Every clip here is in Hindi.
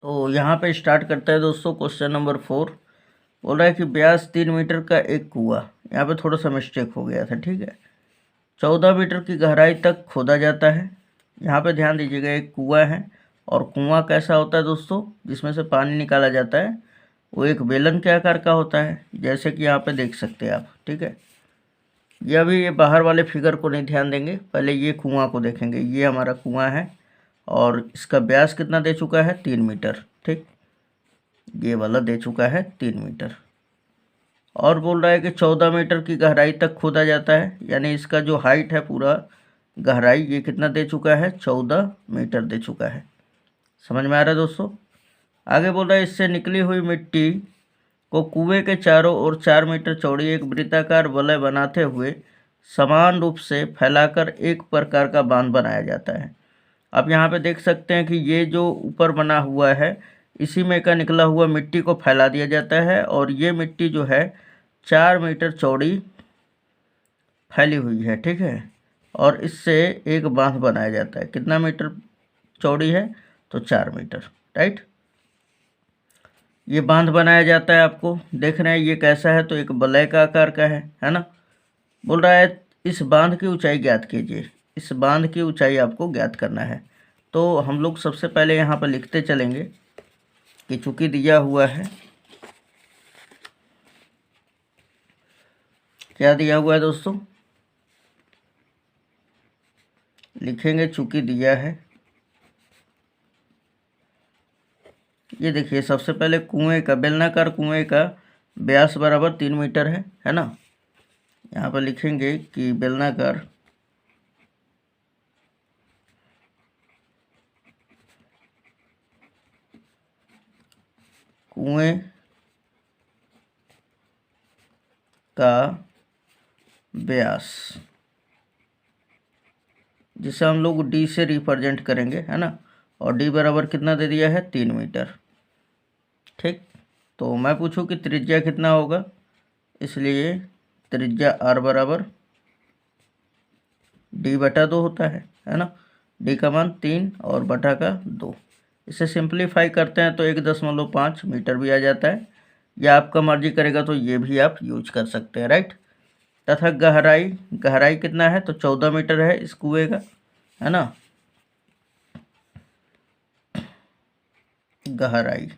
तो यहाँ पे स्टार्ट करता है दोस्तों क्वेश्चन नंबर 4। बोल रहा है कि व्यास 3 मीटर का एक कुआं, यहाँ पे थोड़ा सा मिस्टेक हो गया था, ठीक है। 14 मीटर की गहराई तक खोदा जाता है। यहाँ पे ध्यान दीजिएगा, एक कुआं है और कुआं कैसा होता है दोस्तों, जिसमें से पानी निकाला जाता है, वो एक बेलन के आकार का होता है, जैसे कि यहाँ पे देख सकते हैं आप, ठीक है। ये अभी ये बाहर वाले फिगर को नहीं ध्यान देंगे, पहले ये कुआं को देखेंगे। ये हमारा कुआं है और इसका व्यास कितना दे चुका है, 3 मीटर, ठीक। ये वाला दे चुका है 3 मीटर। और बोल रहा है कि 14 मीटर की गहराई तक खोदा जाता है, यानी इसका जो हाइट है पूरा गहराई, ये कितना दे चुका है, 14 मीटर दे चुका है। समझ में आ रहा है दोस्तों। आगे बोल रहा है इससे निकली हुई मिट्टी को कुएं के चारों ओर 4 मीटर चौड़ी एक वृत्ताकार वलय बनाते हुए समान रूप से फैलाकर एक प्रकार का बांध बनाया जाता है। आप यहाँ पे देख सकते हैं कि ये जो ऊपर बना हुआ है, इसी में का निकला हुआ मिट्टी को फैला दिया जाता है और ये मिट्टी जो है 4 मीटर चौड़ी फैली हुई है, ठीक है। और इससे एक बांध बनाया जाता है। कितना मीटर चौड़ी है, तो 4 मीटर, राइट। ये बांध बनाया जाता है, आपको देख रहे हैं ये कैसा है, तो एक वलय का आकार का है ना। बोल रहा है इस बांध की ऊंचाई ज्ञात कीजिए। इस बांध की ऊंचाई आपको ज्ञात करना है। तो हम लोग सबसे पहले यहाँ पर लिखते चलेंगे कि चूंकि दिया हुआ है, क्या दिया हुआ है दोस्तों, लिखेंगे चूंकि दिया है। ये देखिए सबसे पहले कुएं का, बेलनाकार कुएं का व्यास बराबर 3 मीटर है ना। यहाँ पर लिखेंगे कि बेलनाकार कुएं का व्यास, जिसे हम लोग डी से रिप्रेजेंट करेंगे, है ना। और डी बराबर कितना दे दिया है, 3 मीटर, ठीक। तो मैं पूछूं कि त्रिज्या कितना होगा, इसलिए त्रिज्या आर बराबर डी बटा 2 होता है ना। डी का मान 3 और बटा का 2। इसे सिंप्लीफाई करते हैं तो 1.5 मीटर भी आ जाता है, या आपका मर्जी करेगा तो ये भी आप यूज कर सकते हैं, राइट। तथा गहराई, गहराई कितना है, तो 14 मीटर है इस कुएं का, है ना। गहराई,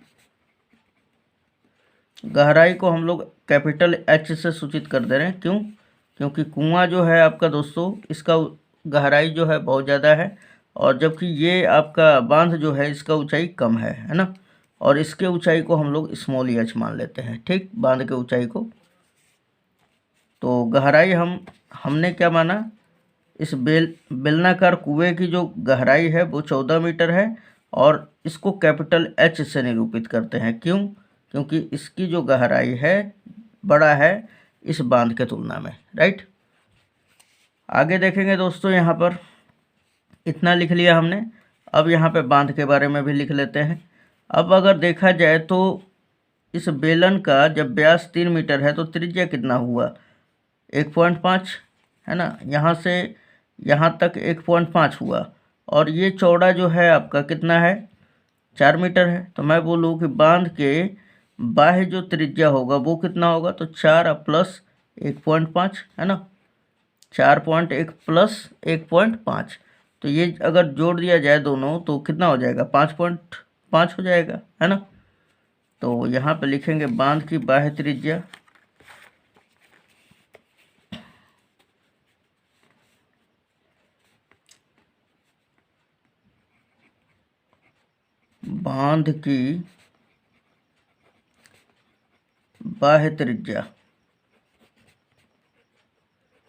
गहराई को हम लोग कैपिटल एच से सूचित कर दे रहे हैं। क्यों, क्योंकि कुआं जो है आपका दोस्तों, इसका गहराई जो है बहुत ज़्यादा है, और जबकि ये आपका बांध जो है इसका ऊंचाई कम है ना। और इसके ऊंचाई को हम लोग स्मॉल एच मान लेते हैं, ठीक, बांध के ऊंचाई को। तो गहराई हमने क्या माना, इस बेलनाकार कुएं की जो गहराई है वो 14 मीटर है, और इसको कैपिटल एच से निरूपित करते हैं। क्यों, क्योंकि इसकी जो गहराई है बड़ा है इस बांध के तुलना में, राइट। आगे देखेंगे दोस्तों, यहाँ पर इतना लिख लिया हमने। अब यहाँ पे बांध के बारे में भी लिख लेते हैं। अब अगर देखा जाए तो इस बेलन का जब व्यास 3 मीटर है तो त्रिज्या कितना हुआ, 1.5, है ना। यहाँ से यहाँ तक 1.5 हुआ, और ये चौड़ा जो है आपका कितना है, 4 मीटर है। तो मैं बोलूँ कि बांध के बाह्य जो त्रिज्या होगा वो कितना होगा, तो 4 प्लस 1.5, है ना। 4.1 प्लस 1.5, तो ये अगर जोड़ दिया जाए दोनों तो कितना हो जाएगा, 5.5 हो जाएगा, है ना। तो यहाँ पे लिखेंगे बांध की बाह्य त्रिज्या, बांध की बाह्य त्रिज्या,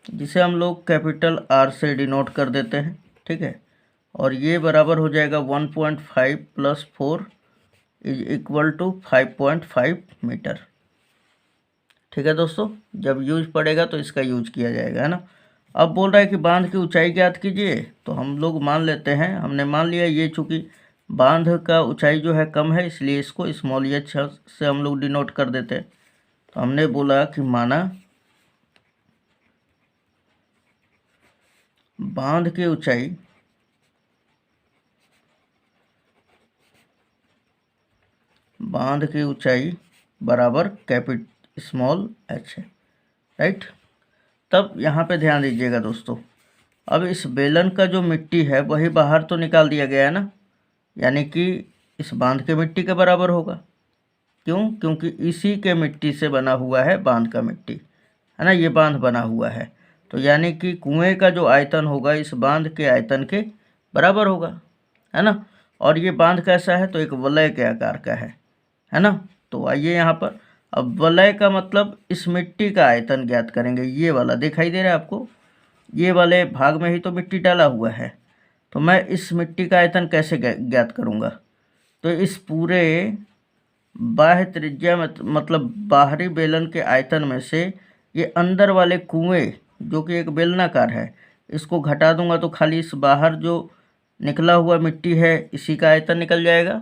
जिसे हम लोग कैपिटल आर से डिनोट कर देते हैं, ठीक है। और ये बराबर हो जाएगा 1.5 plus 4 is equal to 5.5 metre, ठीक है दोस्तों। जब यूज पड़ेगा तो इसका यूज किया जाएगा, है ना। अब बोल रहा है कि बांध की ऊंचाई ज्ञात कीजिए, तो हम लोग मान लेते हैं, हमने मान लिया ये चूँकि बांध का ऊंचाई जो है कम है, इसलिए इसको स्मॉल एच से हम लोग डिनोट कर देते हैं। तो हमने बोला कि माना बांध की ऊंचाई बांध की ऊंचाई बराबर स्मॉल h है, राइट। तब यहाँ पे ध्यान दीजिएगा दोस्तों, अब इस बेलन का जो मिट्टी है वही बाहर तो निकाल दिया गया है ना, यानी कि इस बांध के मिट्टी के बराबर होगा। क्यों? क्योंकि इसी के मिट्टी से बना हुआ है बांध का मिट्टी, है ना, ये बांध बना हुआ है। तो यानी कि कुएं का जो आयतन होगा इस बांध के आयतन के बराबर होगा, है ना। और ये बांध कैसा है? तो एक वलय के आकार का है ना। तो आइए यहाँ पर, अब वलय का मतलब इस मिट्टी का आयतन ज्ञात करेंगे। ये वाला दिखाई दे रहा है आपको, ये वाले भाग में ही तो मिट्टी डाला हुआ है। तो मैं इस मिट्टी का आयतन कैसे ज्ञात करूँगा? तो इस पूरे बाह्य त्रिज्या मतलब बाहरी बेलन के आयतन में से ये अंदर वाले कुएं जो कि एक बेलनाकार है, इसको घटा दूंगा तो खाली इस बाहर जो निकला हुआ मिट्टी है इसी का आयतन निकल जाएगा,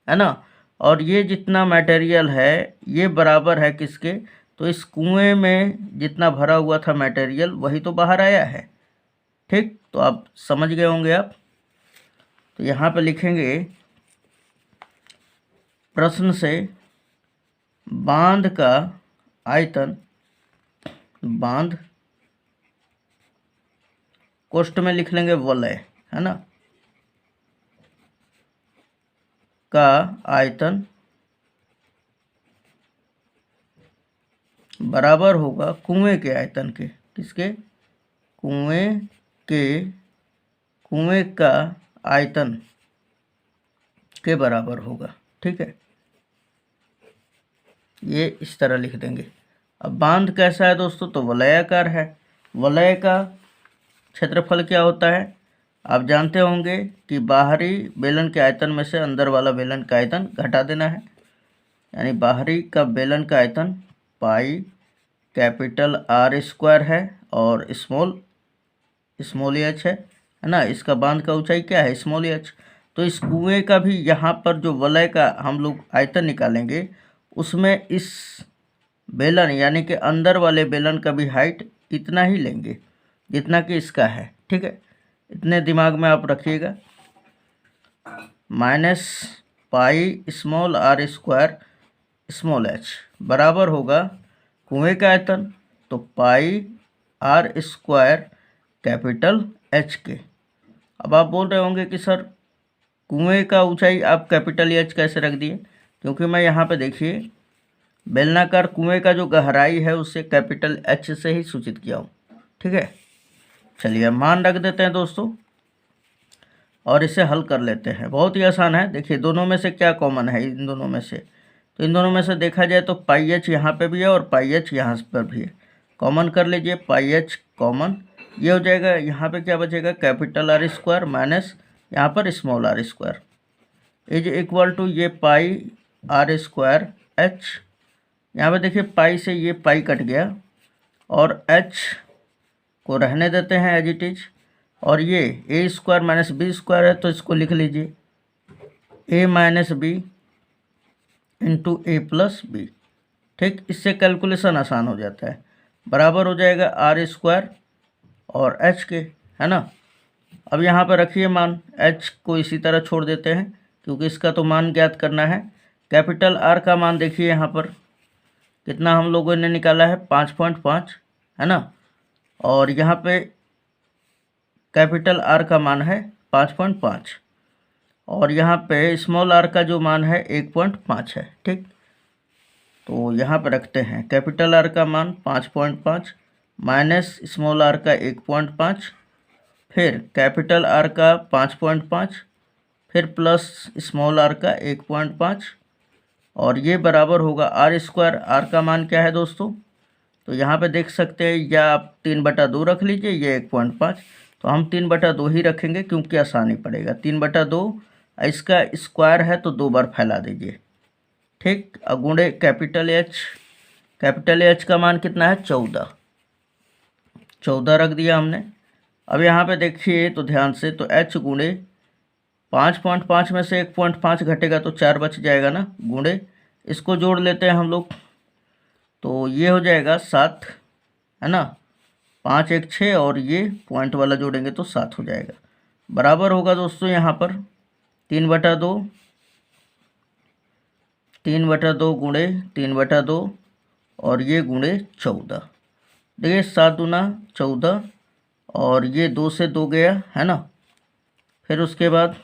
है ना। और ये जितना मटेरियल है ये बराबर है किसके? तो इस कुएं में जितना भरा हुआ था मटेरियल वही तो बाहर आया है, ठीक। तो आप समझ गए होंगे आप। तो यहाँ पे लिखेंगे प्रश्न से बांध का आयतन, बांध कोष्ठ में लिख लेंगे वलय, है ना, का आयतन बराबर होगा कुएं के आयतन के। किसके? कुएं का आयतन के बराबर होगा, ठीक है। ये इस तरह लिख देंगे। अब बांध कैसा है दोस्तों? तो वलयाकार है। वलय का क्षेत्रफल क्या होता है? आप जानते होंगे कि बाहरी बेलन के आयतन में से अंदर वाला बेलन का आयतन घटा देना है, यानी बाहरी का बेलन का आयतन पाई कैपिटल R² है और स्मॉल h है ना। इसका बांध का ऊंचाई क्या है? Small h। तो इस कुएं का भी यहाँ पर जो वलय का हम लोग आयतन निकालेंगे उसमें इस बेलन यानी कि अंदर वाले बेलन का भी हाइट इतना ही लेंगे जितना कि इसका है, ठीक है। इतने दिमाग में आप रखिएगा। Minus pi small R² small h बराबर होगा कुएं का आयतन, तो पाई R² कैपिटल H के। अब आप बोल रहे होंगे कि सर कुएं का ऊंचाई आप कैपिटल H कैसे रख दिए? क्योंकि मैं यहाँ पे देखिए बेलनाकार कुएं का जो गहराई है उससे कैपिटल H से ही सूचित किया हूँ, ठीक है। चलिए मान रख देते हैं दोस्तों और इसे हल कर लेते हैं। बहुत ही आसान है। देखिए दोनों में से क्या कॉमन है इन दोनों में से? तो इन दोनों में से देखा जाए तो पाई h यहाँ पे भी है और पाई h यहाँ पर भी है। कॉमन कर लीजिए, पाई h कॉमन, ये हो जाएगा। यहाँ पे क्या बचेगा? कैपिटल R² माइनस यहाँ पर small R² is equal to ये पाई R² h। यहाँ पे देखिए पाई से ये पाई कट गया और h को रहने देते हैं एज इट इज। और ये A² माइनस B² है तो इसको लिख लीजिए A minus B into A+B, ठीक। इससे कैलकुलेशन आसान हो जाता है। बराबर हो जाएगा R² और h के, है ना। अब यहाँ पर रखिए मान, h को इसी तरह छोड़ देते हैं क्योंकि इसका तो मान ज्ञात करना है। कैपिटल R का मान देखिए यहाँ पर कितना हम लोगों ने निकाला है, 5.5, है ना। और यहाँ पे कैपिटल R का मान है 5.5 और यहाँ पे स्मॉल r का जो मान है 1.5 है, ठीक। तो यहाँ पे रखते हैं कैपिटल R का मान 5.5 माइनस स्मॉल r का 1.5, फिर कैपिटल R का 5.5, फिर प्लस स्मॉल r का 1.5 और ये बराबर होगा R²। R का मान क्या है दोस्तों? तो यहाँ पे देख सकते हैं, या आप 3/2 रख लीजिए, ये 1.5। तो हम 3/2 ही रखेंगे क्योंकि आसानी पड़ेगा। 3/2 इसका स्क्वायर है तो 2 बार फैला दीजिए, ठीक। गुणे कैपिटल H का मान कितना है? 14 रख दिया हमने। अब यहाँ पे देखिए तो ध्यान से, तो H गुणे 5.5 में से 1.5 घटेगा तो 4 बच जाएगा ना, गुणे इसको जोड़ लेते हैं हम लोग तो ये हो जाएगा 7, है ना। 5 1 6 और ये पॉइंट वाला जोड़ेंगे तो 7 हो जाएगा। बराबर होगा दोस्तों यहाँ पर 3/2 3/2 गुणे 3/2 और ये गुणे 14। देखिए 7×2 = 14 और ये 2 से 2 गया है ना। फिर उसके बाद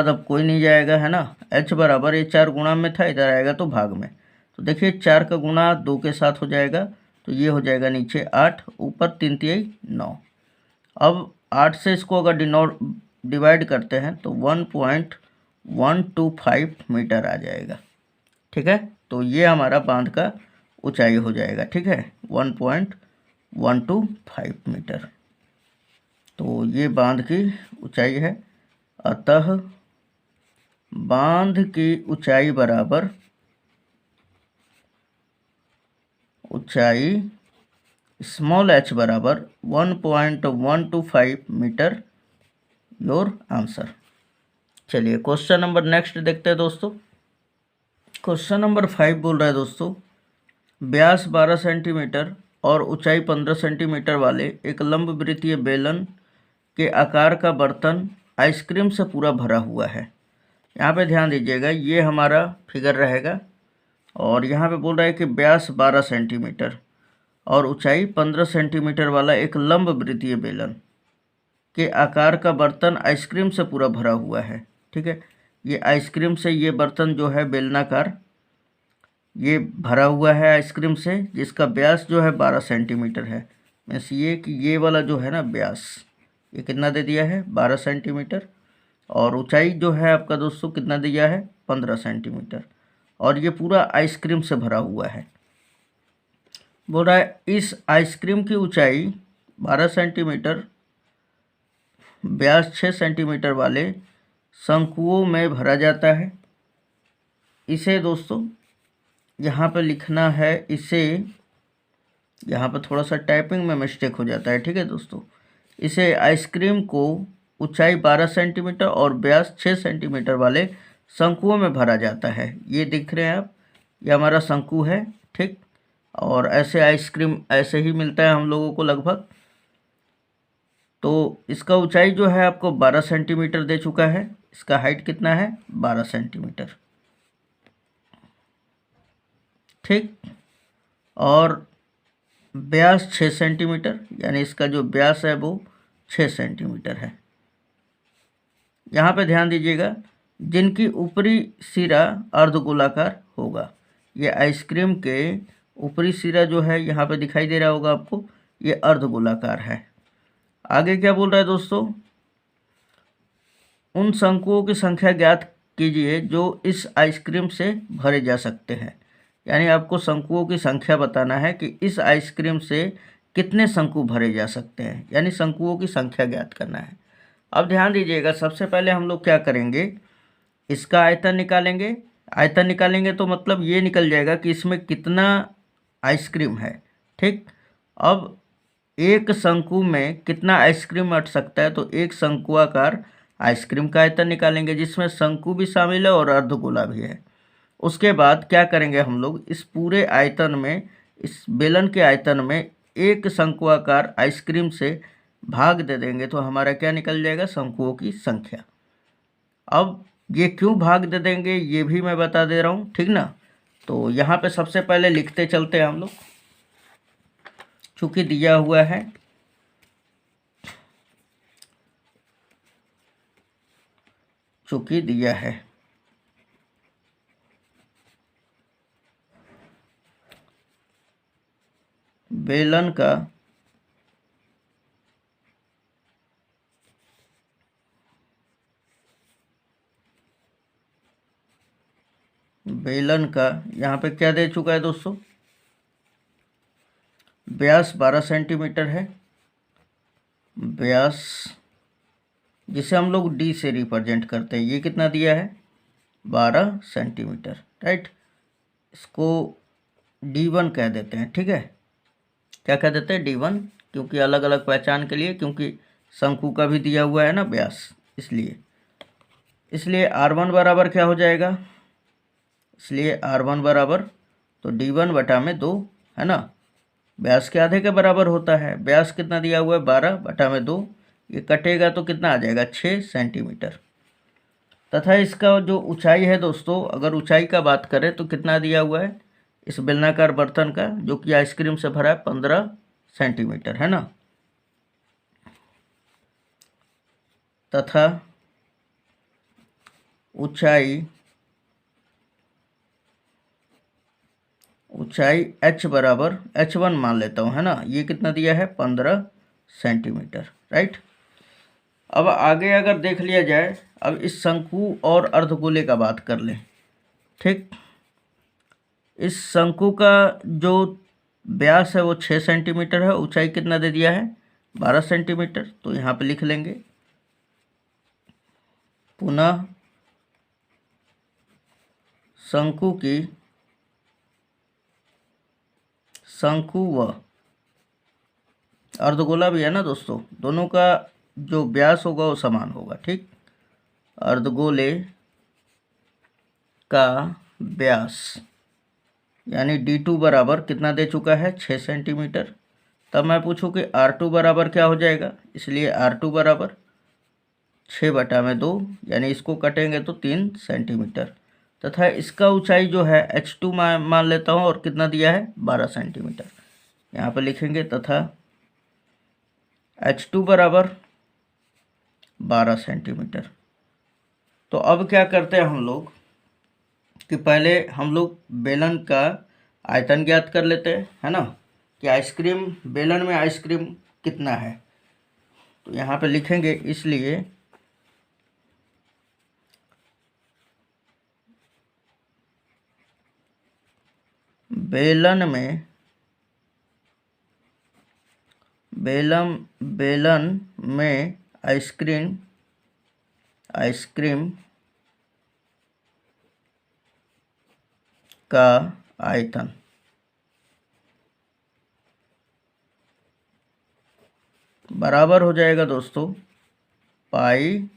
अब कोई नहीं जाएगा है ना। h बराबर, ये 4 गुणा में था, इधर आएगा तो भाग में। तो देखिए 4 का गुणा 2 के साथ हो जाएगा, तो ये हो जाएगा नीचे 8, ऊपर 3 3 9। अब 8 से इसको अगर डिवाइड करते हैं तो 1.125 मीटर आ जाएगा। ठीक है, तो ये हमारा बांध का ऊंचाई हो जाएगा। ठीक है, 1.125 मीटर, तो ये बांध की ऊंचाई है। अतः बांध की ऊंचाई बराबर ऊंचाई स्मॉल h बराबर 1.125 मीटर, योर आंसर। चलिए क्वेश्चन नंबर नेक्स्ट देखते हैं दोस्तों। क्वेश्चन नंबर 5 बोल रहा है दोस्तों, व्यास 12 सेंटीमीटर और ऊंचाई 15 सेंटीमीटर वाले एक लंबवृत्तीय बेलन के आकार का बर्तन आइसक्रीम से पूरा भरा हुआ है। यहाँ पे ध्यान दीजिएगा, ये हमारा फिगर रहेगा और यहाँ पे बोल रहा है कि व्यास 12 सेंटीमीटर और ऊंचाई 15 सेंटीमीटर वाला एक लंबवृत्तीय बेलन के आकार का बर्तन आइसक्रीम से पूरा भरा हुआ है। ठीक है, ये आइसक्रीम से ये बर्तन जो है बेलनाकार, ये भरा हुआ है आइसक्रीम से, जिसका व्यास जो है 12 सेंटीमीटर है। मीन्स ये कि ये वाला जो है ना व्यास, ये कितना दे दिया है 12 सेंटीमीटर, और ऊंचाई जो है आपका दोस्तों कितना दिया है 15 सेंटीमीटर, और ये पूरा आइसक्रीम से भरा हुआ है। बोल रहा है इस आइसक्रीम की ऊंचाई 12 सेंटीमीटर, व्यास 6 सेंटीमीटर वाले शंकुओं में भरा जाता है। इसे दोस्तों यहाँ पे लिखना है, इसे यहाँ पे थोड़ा सा टाइपिंग में मिस्टेक हो जाता है। ठीक है दोस्तों, इसे आइसक्रीम को ऊंचाई 12 सेंटीमीटर और व्यास 6 सेंटीमीटर वाले शंकुओं में भरा जाता है। ये दिख रहे हैं आप, ये हमारा शंकु है। ठीक, और ऐसे आइसक्रीम ऐसे ही मिलता है हम लोगों को लगभग। तो इसका ऊंचाई जो है आपको 12 सेंटीमीटर दे चुका है, इसका हाइट कितना है 12 सेंटीमीटर। ठीक, और व्यास 6 सेंटीमीटर, यानी इसका जो व्यास है वो 6 सेंटीमीटर है। यहाँ पे ध्यान दीजिएगा, जिनकी ऊपरी सिरा अर्धगोलाकार होगा। ये आइसक्रीम के ऊपरी सिरा जो है यहाँ पे दिखाई दे रहा होगा आपको, ये अर्धगोलाकार है। आगे क्या बोल रहा है दोस्तों, उन शंकुओं की संख्या ज्ञात कीजिए जो इस आइसक्रीम से भरे जा सकते हैं। यानी आपको शंकुओं की संख्या बताना है कि इस आइसक्रीम से कितने शंकु भरे जा सकते हैं, यानी शंकुओं की संख्या ज्ञात करना है। अब ध्यान दीजिएगा, सबसे पहले हम लोग क्या करेंगे, इसका आयतन निकालेंगे। आयतन निकालेंगे तो मतलब ये निकल जाएगा कि इसमें कितना आइसक्रीम है। ठीक, अब एक शंकु में कितना आइसक्रीम अट सकता है, तो एक शंकुआकार आइसक्रीम का आयतन निकालेंगे, जिसमें शंकु भी शामिल है और अर्धगोला भी है। उसके बाद क्या करेंगे हम लोग, इस पूरे आयतन में, इस बेलन के आयतन में एक शंकुआकार आइसक्रीम से भाग दे देंगे, तो हमारा क्या निकल जाएगा, शंकुओं की संख्या। अब ये क्यों भाग दे देंगे ये भी मैं बता दे रहा हूँ, ठीक ना। तो यहाँ पे सबसे पहले लिखते चलते हैं हम लोग, चूँकि दिया हुआ है, चूँकि दिया है, बेलन का यहाँ पे क्या दे चुका है दोस्तों, व्यास 12 सेंटीमीटर है। व्यास जिसे हम लोग डी से रिप्रेजेंट करते हैं, ये कितना दिया है 12 सेंटीमीटर, राइट। इसको D1 कह देते हैं। ठीक है, क्या कह देते हैं D1, क्योंकि अलग अलग पहचान के लिए, क्योंकि शंकु का भी दिया हुआ है ना व्यास, इसलिए R1 बराबर क्या हो जाएगा, इसलिए R1 बराबर तो D1 बटा में 2 है ना, व्यास के आधे के बराबर होता है। व्यास कितना दिया हुआ है 12 बटा में 2, ये कटेगा तो कितना आ जाएगा 6 सेंटीमीटर। तथा इसका जो ऊंचाई है दोस्तों, अगर ऊंचाई का बात करें तो कितना दिया हुआ है इस बेलनाकार बर्तन का, जो कि आइसक्रीम से भरा है, 15 सेंटीमीटर, है ना। तथा ऊंचाई h बराबर h1 मान लेता हूँ, है ना। ये कितना दिया है, 15 सेंटीमीटर, राइट। अब आगे अगर देख लिया जाए, अब इस शंकु और अर्धगोले का बात कर लें, ठीक। इस शंकु का जो व्यास है वो 6 सेंटीमीटर है, ऊंचाई कितना दे दिया है, 12 सेंटीमीटर। तो यहाँ पे लिख लेंगे, पुनः शंकु व अर्धगोला भी है ना दोस्तों, दोनों का जो व्यास होगा वो समान होगा, ठीक। अर्धगोले का व्यास यानी D2 बराबर कितना दे चुका है, 6 सेंटीमीटर। तब मैं पूछूं कि R2 बराबर क्या हो जाएगा, इसलिए R2 बराबर 6/2 यानी इसको कटेंगे तो 3 सेंटीमीटर। तथा इसका ऊंचाई जो है H2 मान लेता हूँ, और कितना दिया है, 12 सेंटीमीटर। यहाँ पे लिखेंगे तथा H2 बराबर 12 सेंटीमीटर। तो अब क्या करते हैं हम लोग कि पहले हम लोग बेलन का आयतन ज्ञात कर लेते हैं, है ना, कि आइसक्रीम, बेलन में आइसक्रीम कितना है। तो यहाँ पे लिखेंगे, इसलिए बेलन में आइसक्रीम का आयतन बराबर हो जाएगा दोस्तों पाई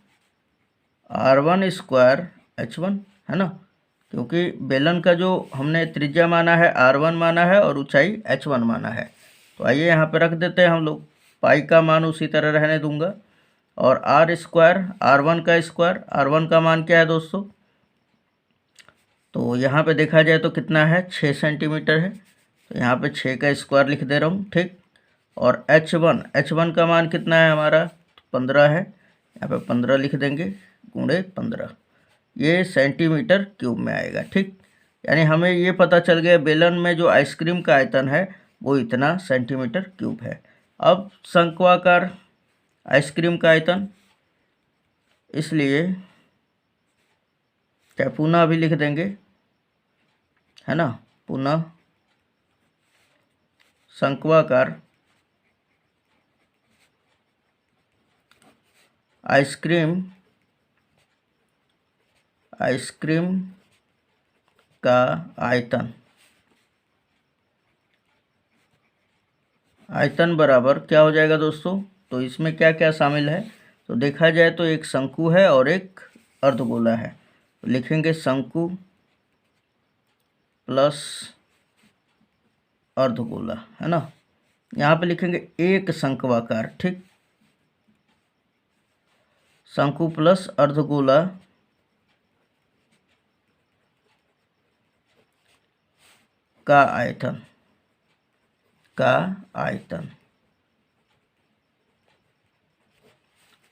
R1 स्क्वायर H1, है ना, क्योंकि बेलन का जो हमने त्रिज्या माना है R1 माना है और ऊंचाई H1 माना है। तो आइए यहाँ पे रख देते हैं हम लोग, पाई का मान उसी तरह रहने दूंगा, और R स्क्वायर, R1 का स्क्वायर, R1 का मान क्या है दोस्तों, तो यहाँ पे देखा जाए तो कितना है, 6 सेंटीमीटर है। तो यहाँ पे 6 का स्क्वायर लिख दे रहा हूँ, ठीक। और H1 का मान कितना है हमारा, 15 है। यहाँ पे 15 लिख देंगे, गुणे 15, ये सेंटीमीटर क्यूब में आएगा, ठीक। यानी हमें ये पता चल गया बेलन में जो आइसक्रीम का आयतन है वो इतना सेंटीमीटर क्यूब है। अब शंक्वाकार आइसक्रीम का आयतन, इसलिए क्या पुनः भी लिख देंगे, है ना, पुनः शंक्वाकार आइसक्रीम का आयतन बराबर क्या हो जाएगा दोस्तों। तो इसमें क्या क्या शामिल है, तो देखा जाए तो एक शंकु है और एक अर्धगोला है। तो लिखेंगे शंकु प्लस अर्धगोला, है ना। यहाँ पे लिखेंगे एक शंक्वाकार, ठीक। शंकु प्लस अर्धगोला का आयतन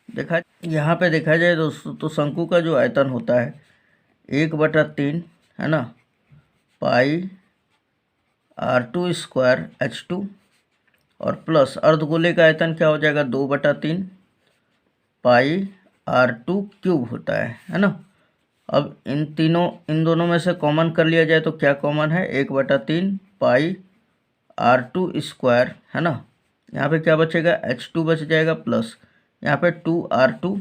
देखा, यहाँ पे देखा जाए दोस्तों तो शंकु का जो आयतन होता है 1/3, है ना, पाई R2 स्क्वायर H2, और प्लस अर्धगोले का आयतन क्या हो जाएगा, 2/3 पाई R2 क्यूब होता है ना। अब इन दोनों में से कॉमन कर लिया जाए तो क्या कॉमन है, 1/3 पाई R2 स्क्वायर, है ना। यहाँ पे क्या बचेगा, H2 बच जाएगा, प्लस यहाँ पे 2R2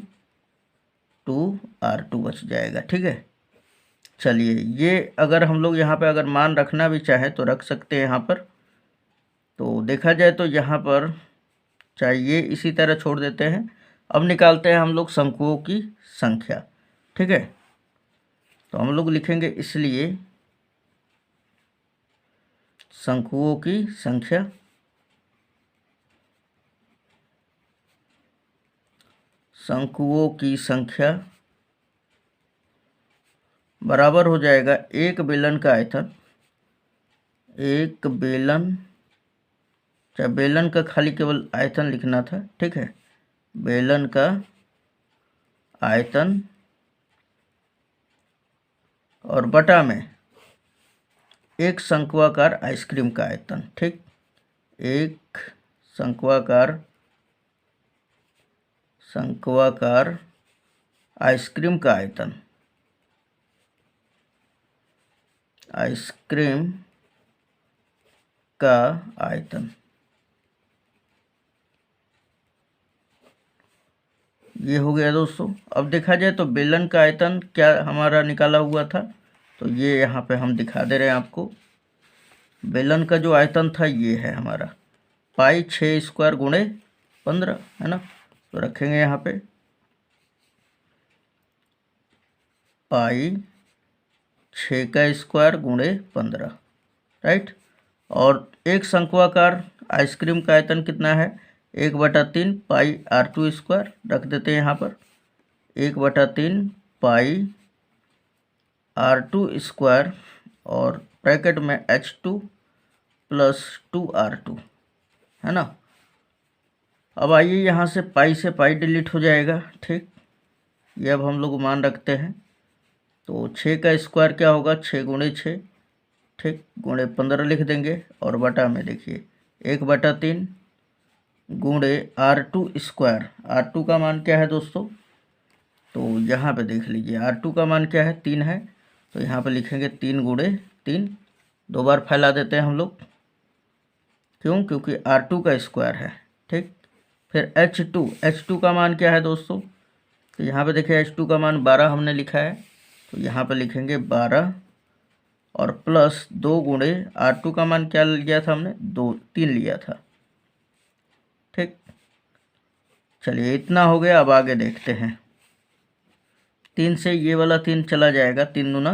बच जाएगा, ठीक है। चलिए, ये अगर हम लोग यहाँ पे अगर मान रखना भी चाहें तो रख सकते हैं यहाँ पर। तो देखा जाए तो यहाँ पर चाहिए इसी तरह छोड़ देते हैं। अब निकालते हैं हम लोग शंकुओं की संख्या, ठीक है। तो हम लोग लिखेंगे, इसलिए शंकुओं की संख्या बराबर हो जाएगा एक बेलन का आयतन, एक बेलन, चाहे बेलन का खाली केवल आयतन लिखना था, ठीक है, बेलन का आयतन और बटा में एक शंक्वाकार आइसक्रीम का आयतन, ठीक, एक शंक्वाकार आइसक्रीम का आयतन, आइसक्रीम का आयतन, ये हो गया दोस्तों। अब देखा जाए तो बेलन का आयतन क्या हमारा निकाला हुआ था, तो ये यहाँ पे हम दिखा दे रहे हैं आपको। बेलन का जो आयतन था ये है हमारा पाई 6 स्क्वायर गुणे 15, है ना, तो रखेंगे यहाँ पे पाई 6 का स्क्वायर गुणे 15, राइट। और एक शंक्वाकार आइसक्रीम का आयतन कितना है, 1/3 पाई R2 स्क्वायर रख देते हैं यहाँ पर, 1/3 पाई R2 स्क्वायर और ब्रैकेट में H2 + 2R2, है ना। अब आइए यहाँ से पाई डिलीट हो जाएगा, ठीक, ये अब हम लोग मान रखते हैं। तो 6 का स्क्वायर क्या होगा, 6 गुणे 6, ठीक, गुणे 15 लिख देंगे और बटा में देखिए 1/3 गुणे R2 स्क्वायर। R2 का मान क्या है दोस्तों, तो यहाँ पे देख लीजिए R2 का मान क्या है, 3 है, तो यहाँ पे लिखेंगे 3 गुणे 3, 2 बार फैला देते हैं हम लोग, क्यों, क्योंकि R2 का स्क्वायर है, ठीक। फिर H2 का मान क्या है दोस्तों, तो यहाँ पे देखिए H2 का मान 12 हमने लिखा है, तो यहाँ पे लिखेंगे 12 और प्लस 2 गुणे R2 का मान क्या लिया था हमने, 3 लिया था, ठीक। चलिए इतना हो गया। अब आगे देखते हैं, 3 से ये वाला 3 चला जाएगा, 3 दूना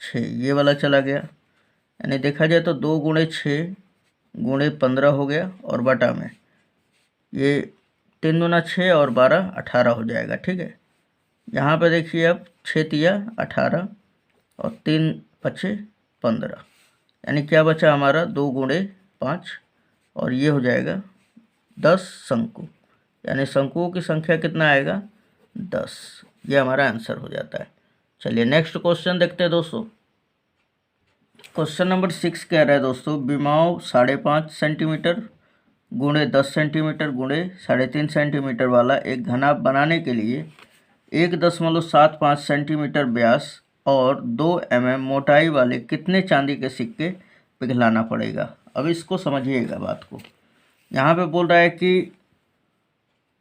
6, ये वाला चला गया, यानी देखा जाए तो 2 गुणे 6 गुणे 15 हो गया और बटा में ये 3 दूना 6 और 12 18 हो जाएगा, ठीक है। यहाँ पे देखिए अब 6 तिया 18 और 3 5 15, यानी क्या बचा हमारा 2 गुणे 5 और ये हो जाएगा 10 शंकु, यानी शंकुओं की संख्या कितना आएगा, 10, ये हमारा आंसर हो जाता है। चलिए नेक्स्ट क्वेश्चन देखते हैं दोस्तों। क्वेश्चन नंबर 6 कह रहा है दोस्तों, विमाओं 5.5 सेंटीमीटर गुणे 10 सेंटीमीटर गुणे 3.5 सेंटीमीटर वाला एक घनाभ बनाने के लिए 1.75 सेंटीमीटर व्यास और 2 mm मोटाई वाले कितने चांदी के सिक्के पिघलाना पड़ेगा। अब इसको समझिएगा बात को। यहाँ पे बोल रहा है कि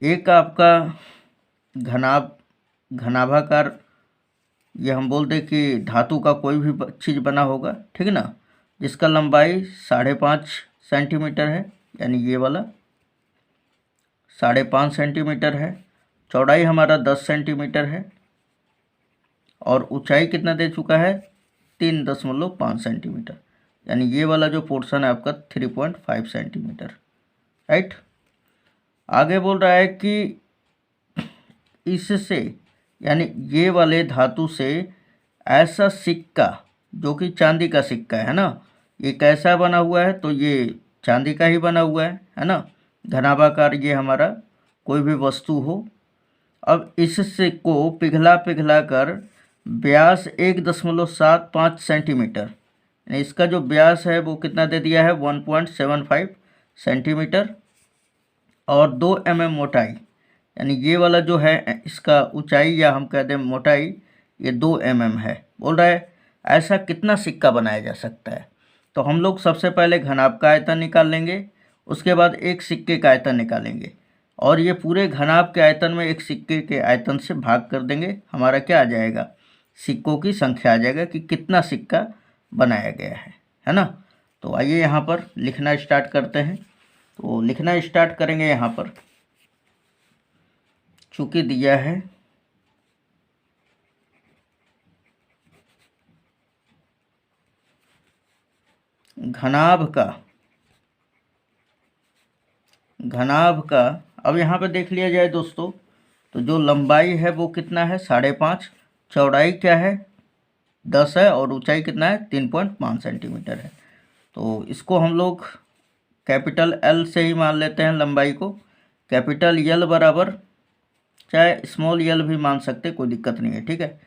एक आपका घनाभाकार, ये हम बोल दें कि धातु का कोई भी चीज़ बना होगा, ठीक है ना, जिसका लंबाई 5.5 सेंटीमीटर है, यानी ये वाला 5.5 सेंटीमीटर है, चौड़ाई हमारा 10 सेंटीमीटर है और ऊंचाई कितना दे चुका है, 3.5 सेंटीमीटर, यानी ये वाला जो पोर्शन है आपका 3.5 सेंटीमीटर, राइट। आगे बोल रहा है कि इससे, यानी ये वाले धातु से ऐसा सिक्का जो कि चांदी का सिक्का है ना, ये कैसा बना हुआ है, तो ये चांदी का ही बना हुआ है ना, घनाभाकार ये हमारा कोई भी वस्तु हो। अब इससे को पिघला कर व्यास 1.75 सेंटीमीटर, इसका जो व्यास है वो कितना दे दिया है, 1.75 सेंटीमीटर और 2 mm मोटाई, यानी ये वाला जो है इसका ऊंचाई या हम कह दें मोटाई ये 2 mm है। बोल रहा है ऐसा कितना सिक्का बनाया जा सकता है। तो हम लोग सबसे पहले घनाभ का आयतन निकाल लेंगे, उसके बाद एक सिक्के का आयतन निकालेंगे और ये पूरे घनाभ के आयतन में एक सिक्के के आयतन से भाग कर देंगे, हमारा क्या आ जाएगा, सिक्कों की संख्या आ जाएगा कि कितना सिक्का बनाया गया है ना। तो आइए यहाँ पर लिखना स्टार्ट करते हैं। तो लिखना स्टार्ट करेंगे, यहाँ पर चूँकि दिया है घनाभ का, अब यहाँ पे देख लिया जाए दोस्तों, तो जो लंबाई है वो कितना है 5.5, चौड़ाई क्या है 10 है और ऊंचाई कितना है 3.5 सेंटीमीटर है। तो इसको हम लोग कैपिटल एल से ही मान लेते हैं लंबाई को। कैपिटल यल बराबर, चाहे स्मॉल यल भी मान सकते, कोई दिक्कत नहीं है, ठीक है।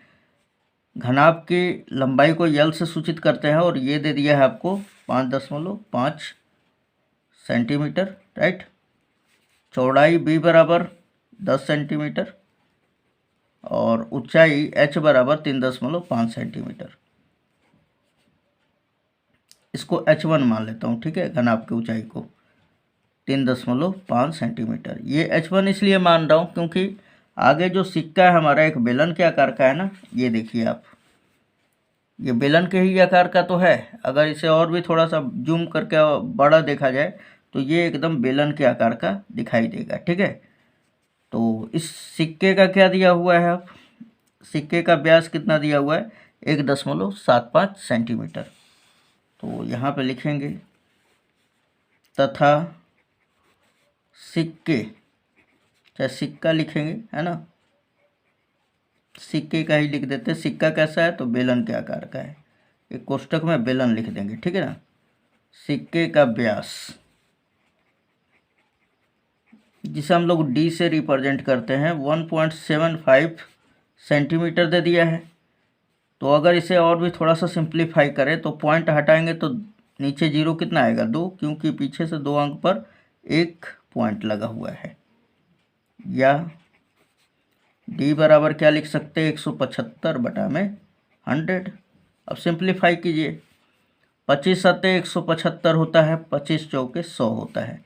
घनाभ की लंबाई को यल से सूचित करते हैं और ये दे दिया है आपको 5.5 सेंटीमीटर, राइट। चौड़ाई बी बराबर 10 सेंटीमीटर और ऊंचाई h बराबर 3.5 सेंटीमीटर। इसको h1 मान लेता हूँ, ठीक है। घनाभ की ऊंचाई को 3.5 सेंटीमीटर। ये h1 इसलिए मान रहा हूँ क्योंकि आगे जो सिक्का है हमारा एक बेलन के आकार का है ना, ये देखिए आप, ये बेलन के ही आकार का तो है। अगर इसे और भी थोड़ा सा जूम करके बड़ा देखा जाए तो ये एकदम बेलन के आकार का दिखाई देगा, ठीक है। तो इस सिक्के का क्या दिया हुआ है, आप सिक्के का व्यास कितना दिया हुआ है 1.75 सेंटीमीटर। तो यहाँ पे लिखेंगे तथा सिक्के, चाहे सिक्का लिखेंगे, है ना, सिक्के का ही लिख देते। सिक्का कैसा है तो बेलन के आकार का है, एक कोष्टक में बेलन लिख देंगे, ठीक है ना। सिक्के का व्यास जिसे हम लोग डी से रिप्रेजेंट करते हैं 1.75 सेंटीमीटर दे दिया है। तो अगर इसे और भी थोड़ा सा सिंप्लीफाई करें तो पॉइंट हटाएंगे तो नीचे जीरो कितना आएगा 2, क्योंकि पीछे से 2 अंक पर एक पॉइंट लगा हुआ है। या डी बराबर क्या लिख सकते हैं 175 बटा में 100। अब सिंप्लीफाई कीजिए, 25 सत्ते 175 होता है, 25 चौके 100 होता है,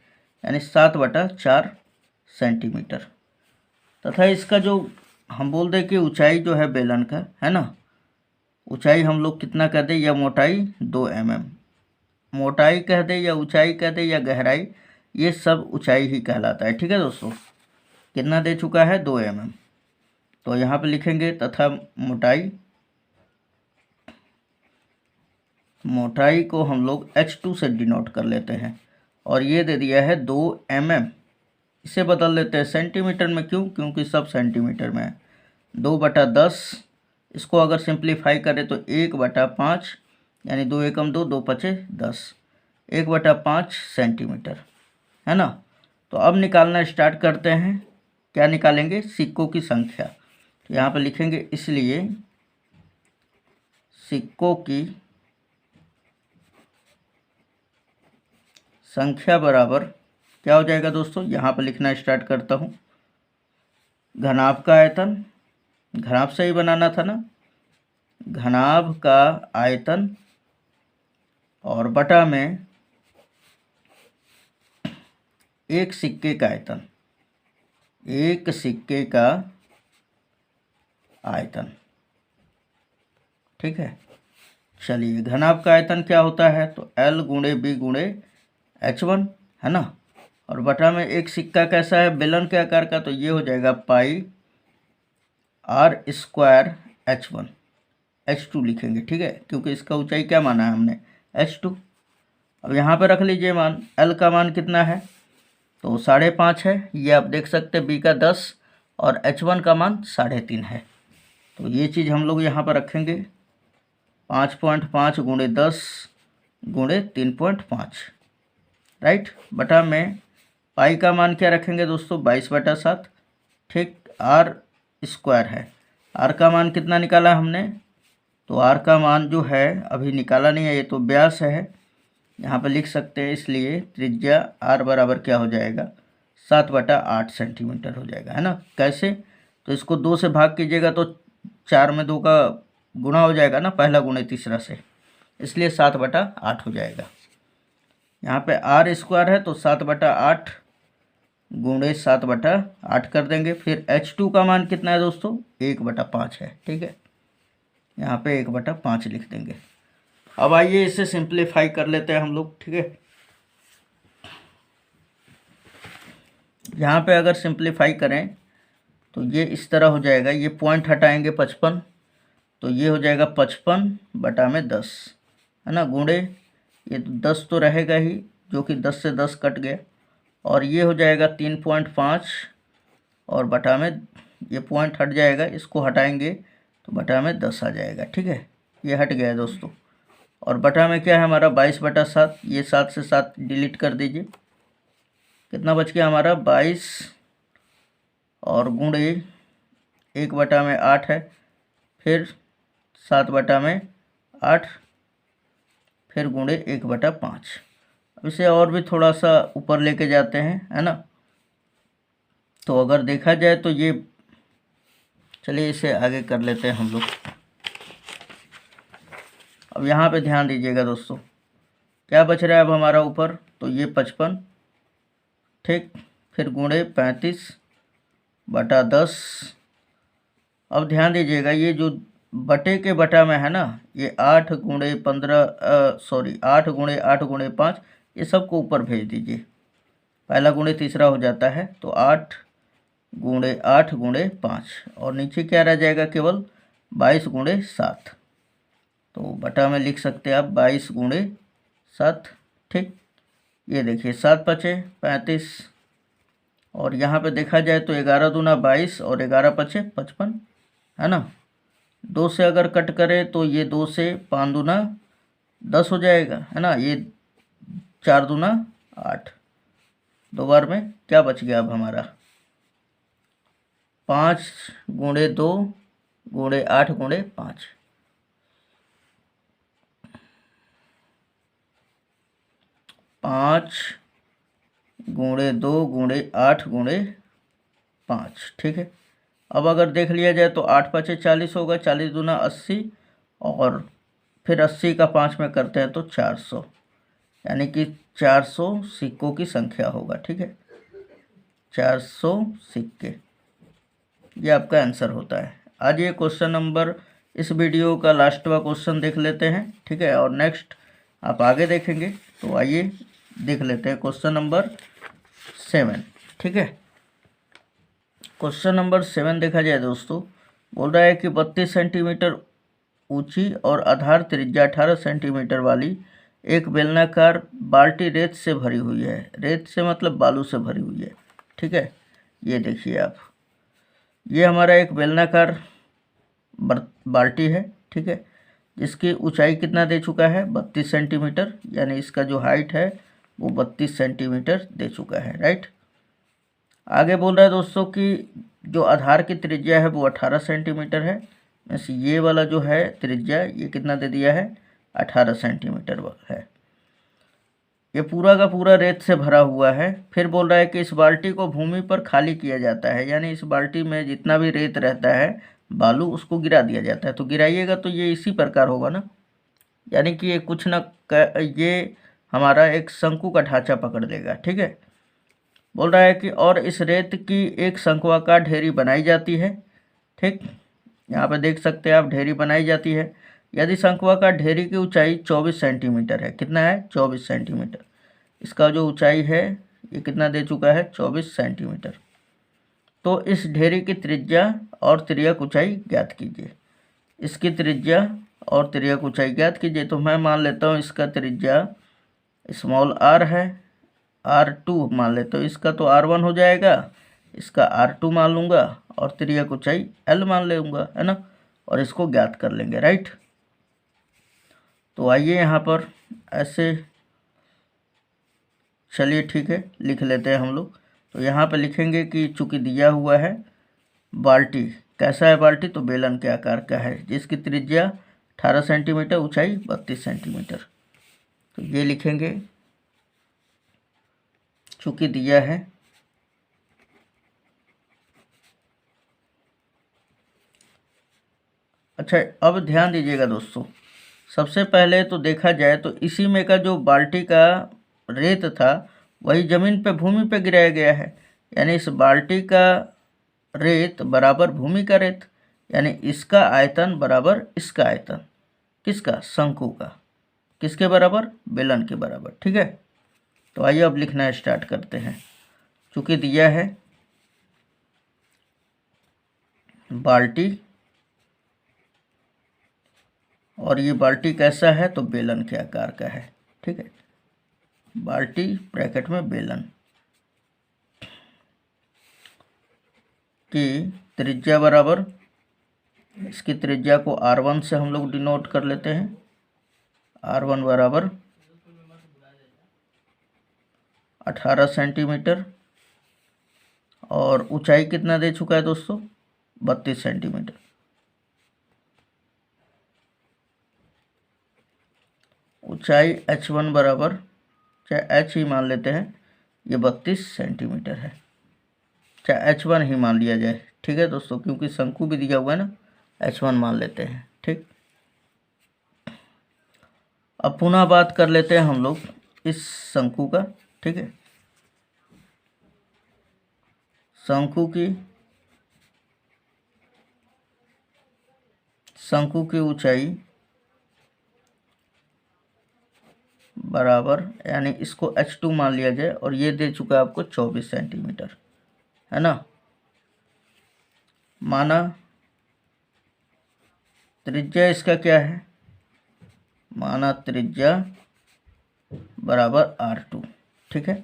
यानी 7/4 सेंटीमीटर। तथा इसका जो हम बोल दें कि ऊंचाई जो है बेलन का, है ना, ऊंचाई हम लोग कितना कह दें, या मोटाई 2 mm, मोटाई कह दे या ऊंचाई कह दे या गहराई, ये सब ऊंचाई ही कहलाता है, ठीक है दोस्तों। कितना दे चुका है 2 mm। तो यहाँ पे लिखेंगे तथा मोटाई को हम लोग h2 से डिनोट कर लेते हैं और ये दे दिया है 2 mm। इसे बदल लेते हैं सेंटीमीटर में, क्यों, क्योंकि सब सेंटीमीटर में है। 2/10, इसको अगर सिंप्लीफाई करें तो 1/5, यानी 2 एकम 2, 2 पचे 10, 1/5 सेंटीमीटर, है ना। तो अब निकालना स्टार्ट करते हैं। क्या निकालेंगे, सिक्कों की संख्या। तो यहाँ पर लिखेंगे इसलिए सिक्कों की संख्या बराबर क्या हो जाएगा दोस्तों, यहाँ पर लिखना स्टार्ट करता हूँ। घनाभ का आयतन, घनाभ से ही बनाना था ना, घनाभ का आयतन और बटा में एक सिक्के का आयतन, एक सिक्के का आयतन, ठीक है। चलिए, घनाभ का आयतन क्या होता है तो L गुणे B गुणे H1, है ना, और बटा में एक सिक्का कैसा है बेलन के आकार का, तो ये हो जाएगा पाई r² H1, H2 लिखेंगे, ठीक है, क्योंकि इसका ऊंचाई क्या माना है हमने H2। अब यहाँ पे रख लीजिए मान, L का मान कितना है तो 5.5 है, ये आप देख सकते हैं, B का 10 और H1 का मान 3.5 है। तो ये चीज़ हम लोग यहाँ पर रखेंगे 5.5 गुणे 10 गुणे 3.5, राइट। बटा में पाई का मान क्या रखेंगे दोस्तों 22/7, ठीक। r² है, r का मान कितना निकाला हमने तो r का मान जो है अभी निकाला नहीं है, ये तो व्यास है, यहाँ पर लिख सकते हैं। इसलिए त्रिज्या r बराबर क्या हो जाएगा 7/8 सेंटीमीटर हो जाएगा, है ना। कैसे, तो इसको 2 से भाग कीजिएगा तो 4 में 2 का गुणा हो जाएगा ना, पहला गुणे तीसरा से, इसलिए 7/8 हो जाएगा। यहाँ पे r² है तो 7/8 गुणे 7/8 कर देंगे। फिर H2 का मान कितना है दोस्तों 1/5 है, ठीक है, यहाँ पे 1/5 लिख देंगे। अब आइए इसे सिंप्लीफाई कर लेते हैं हम लोग, ठीक है। यहाँ पे अगर सिंप्लीफाई करें तो ये इस तरह हो जाएगा, ये पॉइंट हटाएंगे 55, तो ये हो जाएगा 55 बटा में 10, है ना, गुणे ये 10 तो रहेगा ही, जो कि 10 से 10 कट गया, और ये हो जाएगा 3.5 और बटा में ये पॉइंट हट जाएगा, इसको हटाएंगे तो बटा में 10 आ जाएगा, ठीक है। ये हट गया है दोस्तों। और बटा में क्या है हमारा 22/7, ये 7 से 7 डिलीट कर दीजिए। कितना बच गया हमारा 22 और गुणे 1/8 है, फिर 7/8, फिर गुणे 1/5। अब इसे और भी थोड़ा सा ऊपर लेके जाते हैं, है ना। तो अगर देखा जाए तो ये, चलिए इसे आगे कर लेते हैं हम लोग। अब यहाँ पे ध्यान दीजिएगा दोस्तों, क्या बच रहा है अब हमारा ऊपर, तो ये 55, ठीक, फिर गुणे 35/10। अब ध्यान दीजिएगा, ये जो बटे के बटा में है ना, ये 8 गुणे 15, सॉरी 8 गुणे 8 गुणे 5, ये सबको ऊपर भेज दीजिए। पहला गुणे तीसरा हो जाता है, तो 8 गुणे 8 गुणे 5, और नीचे क्या रह जाएगा, केवल 22 गुणे 7। तो बटा में लिख सकते हैं आप 22 गुणे 7, ठीक। ये देखिए 7 पचे 35, और यहाँ पे देखा जाए तो 11 दूना 22 और 11 पचे 55, है ना। 2 से अगर कट करें तो ये 2 से 5 दूना 10 हो जाएगा, है ना। ये 4 दूना 8, 2 बार में क्या बच गया अब हमारा, 5 गुणे 2 गुणे 8 गुणे 5, 5 गुणे 2 गुणे 8 गुणे 5, ठीक है। अब अगर देख लिया जाए तो 8 पचे 40 होगा, 40 दूना 80, और फिर 80 का 5 में करते हैं तो 400, यानी कि 400 सिक्कों की संख्या होगा, ठीक है। 400 सिक्के, ये आपका आंसर होता है। आज ये क्वेश्चन नंबर, इस वीडियो का लास्टवा क्वेश्चन देख लेते हैं, ठीक है, और नेक्स्ट आप आगे देखेंगे। तो आइए देख लेते हैं क्वेश्चन नंबर 7, ठीक है। क्वेश्चन नंबर 7 देखा जाए दोस्तों, बोल रहा है कि 32 सेंटीमीटर ऊंची और आधार त्रिज्या 18 सेंटीमीटर वाली एक बेलनाकार बाल्टी रेत से भरी हुई है। रेत से मतलब बालू से भरी हुई है, ठीक है। ये देखिए आप, ये हमारा एक बेलनाकार बाल्टी है, ठीक है, जिसकी ऊंचाई कितना दे चुका है 32 सेंटीमीटर, यानी इसका जो हाइट है वो 32 सेंटीमीटर दे चुका है, राइट। आगे बोल रहा है दोस्तों कि जो आधार की त्रिज्या है वो 18 सेंटीमीटर है, मीन्स ये वाला जो है त्रिज्या ये कितना दे दिया है 18 सेंटीमीटर है। ये पूरा का पूरा रेत से भरा हुआ है। फिर बोल रहा है कि इस बाल्टी को भूमि पर खाली किया जाता है, यानी इस बाल्टी में जितना भी रेत रहता है बालू उसको गिरा दिया जाता है। तो गिराइएगा तो ये इसी प्रकार होगा ना, यानी कि ये कुछ ना ये हमारा एक शंकु का ढांचा पकड़ लेगा, ठीक है। बोल रहा है कि और इस रेत की एक शंक्वाकार ढेरी बनाई जाती है, ठीक। यहाँ पे देख सकते हैं आप, ढेरी बनाई जाती है। यदि शंक्वाकार ढेरी की ऊंचाई 24 सेंटीमीटर है, कितना है 24 सेंटीमीटर, इसका जो ऊंचाई है ये कितना दे चुका है 24 सेंटीमीटर। तो इस ढेरी की त्रिज्या और तिर्यक ऊंचाई ज्ञात कीजिए। इसकी त्रिज्या और तिर्यक ऊंचाई ज्ञात कीजिए। तो मैं मान लेता हूँ इसका त्रिज्या स्मॉल r है, r2 मान लेते हो, इसका तो r1 हो जाएगा, इसका r2 मान लूँगा, और तिर्यक ऊंचाई l मान लूँगा, है ना, और इसको ज्ञात कर लेंगे, राइट। तो आइए यहाँ पर ऐसे, चलिए ठीक है लिख लेते हैं हम लोग। तो यहाँ पे लिखेंगे कि चूँकि दिया हुआ है बाल्टी, कैसा है बाल्टी, तो बेलन के आकार का है, जिसकी त्रिज्या 18 सेंटीमीटर, ऊंचाई 32 सेंटीमीटर। तो ये लिखेंगे चूँकि दिया है अच्छा। अब ध्यान दीजिएगा दोस्तों, सबसे पहले तो देखा जाए तो इसी में का जो बाल्टी का रेत था वही ज़मीन पे भूमि पे गिराया गया है, यानी इस बाल्टी का रेत बराबर भूमि का रेत, यानी इसका आयतन बराबर इसका आयतन, किसका, शंकु का, किसके बराबर, बेलन के बराबर, ठीक है। तो आइए अब लिखना स्टार्ट करते हैं। चूँकि दिया है बाल्टी, और ये बाल्टी कैसा है, तो बेलन के आकार का है, ठीक है। बाल्टी ब्रैकेट में बेलन की त्रिज्या बराबर इसकी त्रिज्या को R1 से हम लोग डिनोट कर लेते हैं। R1 बराबर 18 सेंटीमीटर और ऊंचाई कितना दे चुका है दोस्तों, 32 सेंटीमीटर। ऊंचाई H1 बराबर, चाहे H ही मान लेते हैं, ये 32 सेंटीमीटर है, चाहे H1 ही मान लिया जाए, ठीक है दोस्तों, क्योंकि शंकु भी दिया हुआ है ना, H1 मान लेते हैं, ठीक। अब पुनः बात कर लेते हैं हम लोग इस शंकु का, ठीक है। शंकु की ऊंचाई बराबर, यानी इसको H2 मान लिया जाए, और ये दे चुका है आपको 24 सेंटीमीटर, है ना। माना त्रिज्या इसका क्या है, माना त्रिज्या बराबर R2, ठीक है।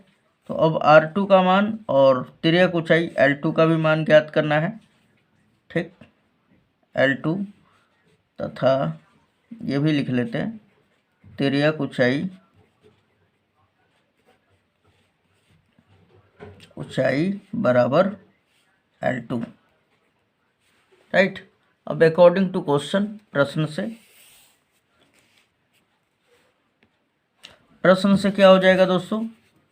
तो अब R2 का मान और तिर्यक ऊंचाई L2 का भी मान ज्ञात करना है, ठीक। L2 तथा ये भी लिख लेते हैं, तिर्यक ऊंचाई बराबर L2, राइट। अब अकॉर्डिंग टू क्वेश्चन, प्रश्न से क्या हो जाएगा दोस्तों,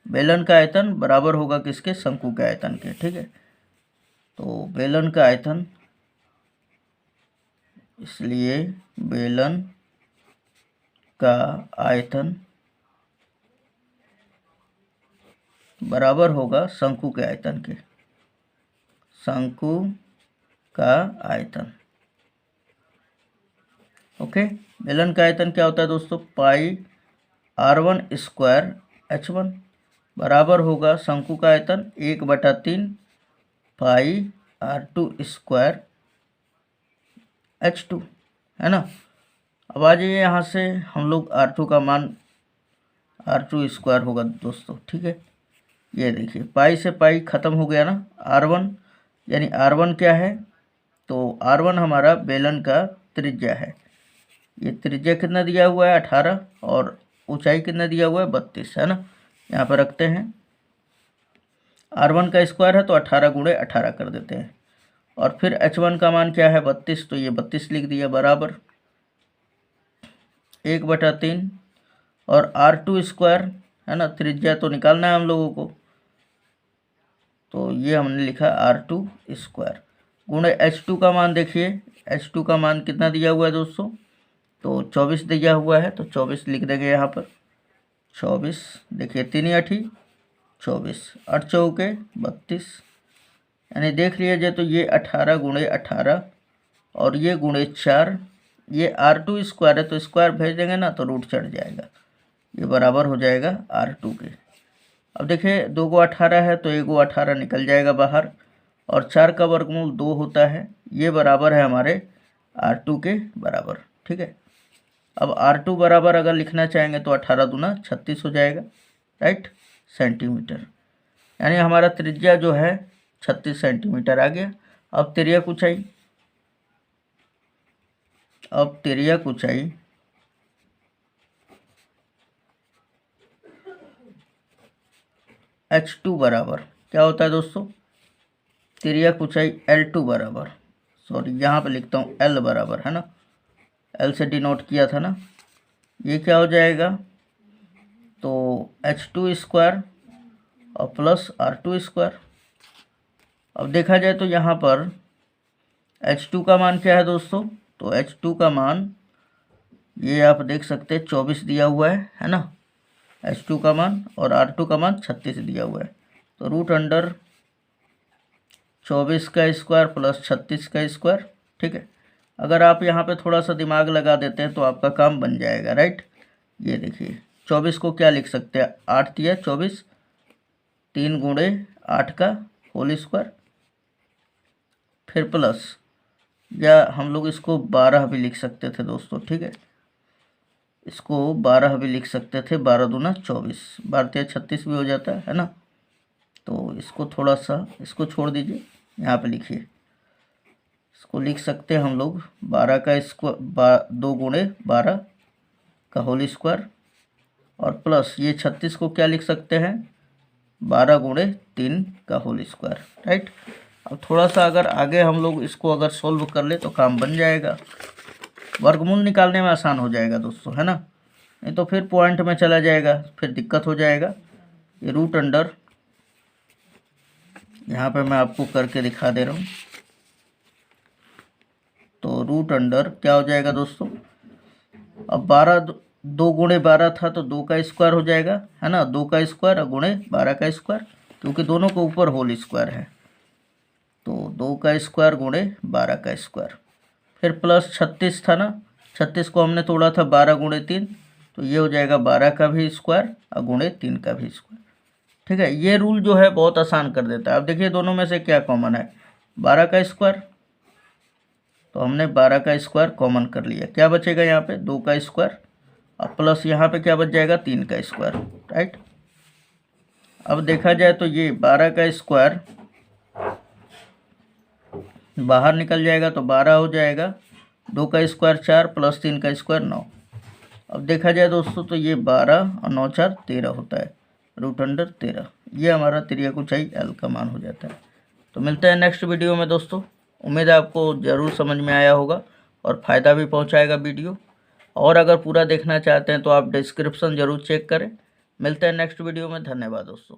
बेलन का आयतन बराबर होगा किसके, शंकु के आयतन के, ठीक है। तो बेलन का आयतन, इसलिए बेलन का आयतन बराबर होगा शंकु के आयतन के, शंकु का आयतन, ओके। बेलन का आयतन क्या होता है दोस्तों, पाई R1 स्क्वायर H1 बराबर होगा शंकु का आयतन 1/3 पाई R2 स्क्वायर H2, है ना। अब आ जाइए यहाँ से हम लोग R2 का मान, R2 स्क्वायर होगा दोस्तों, ठीक है। ये देखिए पाई से पाई ख़त्म हो गया ना, R1, यानी R1 क्या है, तो R1 हमारा बेलन का त्रिज्या है। ये त्रिज्या कितना दिया हुआ है, 18, और ऊंचाई कितना दिया हुआ है, 32, है ना। यहाँ पर रखते हैं, R1 का स्क्वायर है तो 18 गुणे 18 कर देते हैं, और फिर H1 का मान क्या है, 32, तो ये 32 लिख दिया, बराबर 1/3, और R2 स्क्वायर, है ना, त्रिज्या तो निकालना है हम लोगों को, तो ये हमने लिखा R2 स्क्वायर गुणे H2 का मान। देखिए H2 का मान कितना दिया हुआ है दोस्तों, तो 24 दिया हुआ है, तो 24 लिख देंगे यहाँ पर, 24, देखिए 3 8 24, 8 चौके 32, यानी देख लीजिए तो ये 18 गुणे 18 और ये गुणे 4, ये R2 स्क्वायर है तो स्क्वायर भेज देंगे ना तो रूट चढ़ जाएगा, ये बराबर हो जाएगा R2 के। अब देखिए 2 को 18 है तो 1 को 18 निकल जाएगा बाहर, और 4 का वर्गमूल 2 होता है, ये बराबर है हमारे R2 के बराबर, ठीक है। अब R2 बराबर अगर लिखना चाहेंगे तो 18 दूना 36 हो जाएगा, राइट, सेंटीमीटर, यानी हमारा त्रिज्या जो है 36 सेंटीमीटर आ गया। अब तिर्यक ऊंचाई, H2 बराबर क्या होता है दोस्तों, तिर्यक ऊंचाई L2 बराबर, सॉरी यहाँ पे लिखता हूँ L बराबर, है ना, L से डिनोट किया था ना, ये क्या हो जाएगा, तो H2 स्क्वायर और प्लस R2 स्क्वायर। अब देखा जाए तो यहाँ पर H2 का मान क्या है दोस्तों, तो H2 का मान ये आप देख सकते हैं 24 दिया हुआ है ना, H2 का मान, और R2 का मान 36 दिया हुआ है, तो रूट अंडर 24 का स्क्वायर प्लस 36 का स्क्वायर, ठीक है। अगर आप यहाँ पे थोड़ा सा दिमाग लगा देते हैं तो आपका काम बन जाएगा, राइट। ये देखिए 24 को क्या लिख सकते हैं, 8 दिया 24, 3 गुणे 8 का होल स्क्वायर, फिर प्लस, या हम लोग इसको 12 भी लिख सकते थे दोस्तों, ठीक है, इसको 12 भी लिख सकते थे, 12 दूना 24, 12 36 भी हो जाता है ना। तो इसको थोड़ा सा, इसको छोड़ दीजिए, यहाँ पे लिखिए इसको लिख सकते हैं हम लोग 12 का स्क्वायर 2 गुणे 12 का होल स्क्वायर, और प्लस ये 36 को क्या लिख सकते हैं 12 गुणे 3 का होल स्क्वायर, राइट। अब थोड़ा सा अगर आगे हम लोग इसको अगर सोल्व कर ले तो काम बन जाएगा, वर्गमूल निकालने में आसान हो जाएगा दोस्तों, है ना। नहीं तो फिर पॉइंट में चला जाएगा, फिर दिक्कत हो जाएगा। ये रूट अंडर, यहाँ पे मैं आपको करके दिखा दे रहा हूँ। तो रूट अंडर क्या हो जाएगा दोस्तों, अब 2 गुणे 12 था तो 2 का स्क्वायर हो जाएगा, है ना। 2 का स्क्वायर और गुणे 12 का स्क्वायर, क्योंकि दोनों के ऊपर होल स्क्वायर है। तो 2 का स्क्वायर गुणे 12 का स्क्वायर, फिर प्लस 36 था ना, 36 को हमने तोड़ा था 12 गुणे 3, तो ये हो जाएगा 12 का भी स्क्वायर और गुणे 3 का भी स्क्वायर, ठीक है। ये रूल जो है बहुत आसान कर देता है। अब देखिए दोनों में से क्या कॉमन है, 12 का स्क्वायर, तो हमने 12 का स्क्वायर कॉमन कर लिया, क्या बचेगा यहाँ पे 2 का स्क्वायर, और प्लस यहाँ पे क्या बच जाएगा 3 का स्क्वायर, राइट। अब देखा जाए तो ये 12 का स्क्वायर बाहर निकल जाएगा तो 12 हो जाएगा, 2 का स्क्वायर 4 प्लस 3 का स्क्वायर 9। अब देखा जाए दोस्तों तो ये 12 और 9 4 13 होता है, रूट अंडर 13। ये हमारा त्रिज्या ऊंचाई L का मान हो जाता है। तो मिलते हैं नेक्स्ट वीडियो में दोस्तों। उम्मीद है आपको ज़रूर समझ में आया होगा और फ़ायदा भी पहुंचाएगा वीडियो। और अगर पूरा देखना चाहते हैं तो आप डिस्क्रिप्शन ज़रूर चेक करें। मिलते हैं नेक्स्ट वीडियो में। धन्यवाद दोस्तों।